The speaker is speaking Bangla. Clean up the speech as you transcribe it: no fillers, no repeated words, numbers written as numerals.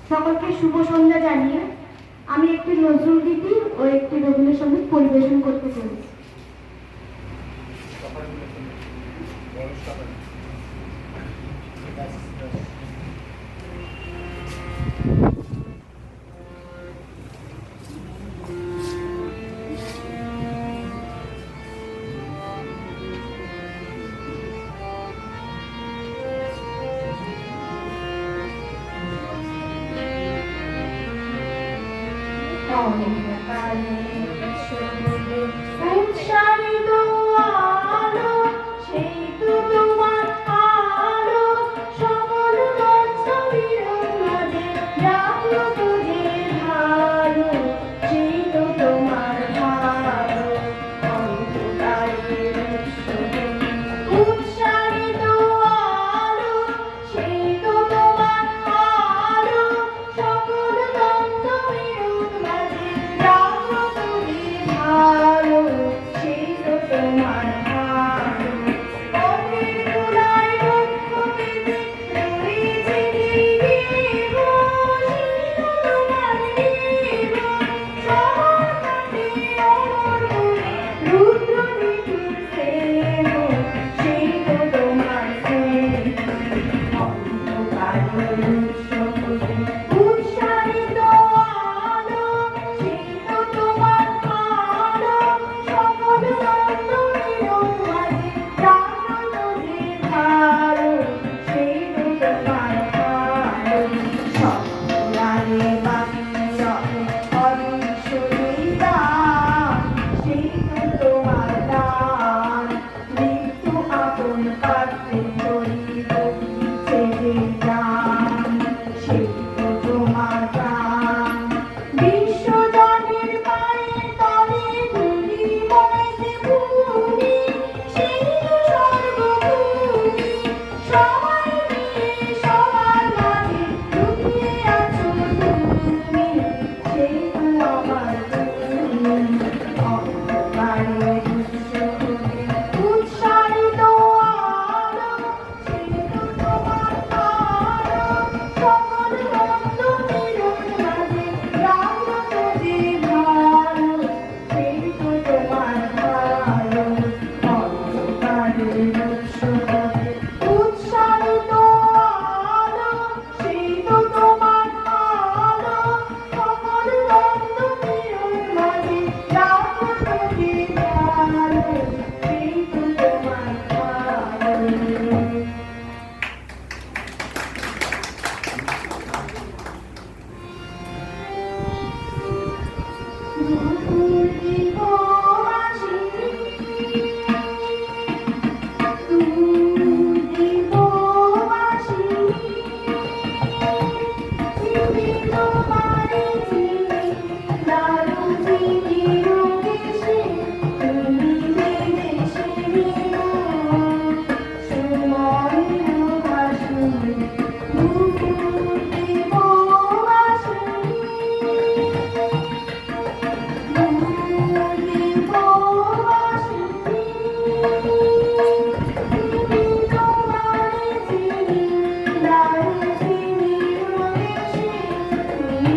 সকলকে শুভ সন্ধ্যা জানিয়ে আমি একটি নজরুল গীতি ও একটি রবীন্দ্রসঙ্গীত পরিবেশন করতে চলেছি। উৎসারিত আলো সেই তো তোমার আলো সকল বাস্তবীর মাঝে জাগ্রত যে ভালো সেই তো তোমার ভালো অন্ধকারের উৎসারিত আলো সেই তো তোমার আলো সকল বাস্তবীর মাঝে জাগ্রত যে ভালো সেই তো তোমার ভালো পথের ধুলায় দুঃখ পেতে রয়েছে জীব সেই তো তোমার জীব সবার কাছে অমর বলে রুদ্র নিঠুর স্নেহ সেই তো তোমার স্নেহ অন্ধকারের উৎস হতে উৎসারিত আলো সেই তো তোমার আলো সকল বান্ধবীর মাঝে জাগ্রত যে ভালো সেই তো তোমার ভালো সকলারে বাকি রহে অবিশ্বরী দান সেই তো তোমার দান মৃত্যু আপন পাত্রে ধরিব ছেড়ে যান সেই তো তোমার প্রাণ বিশ্বজনের পায়ের তলে ধুলি বইতে ভূমি সেই তো সর্বভূমি সবাই মিলে সবার মাঝে লুকিয়ে আছো তুমি সেই তো আমার তুমি অন্ধকারের উৎস হতে উৎসারিত আলো সেই তো তোমার আলো সকল বান্ধবীর মাঝে জাগ্রত যে ভালো সেই তো তোমার ভালো অন্ধকারের উৎস হতে উৎসারিত আলো সেই তো তোমার আলো সকল বান্ধবীর মাঝে জাগ্রত যে ভালো সেই তো তোমার ভালো। দুপুর দিব আসিনি দুপুর দিব আসিনি চিনি তোমারে চিনি লালু চিনি রুকেশে তুমি দেশে সময় ভাসুনি দুপুর দিব আসিনি তুমি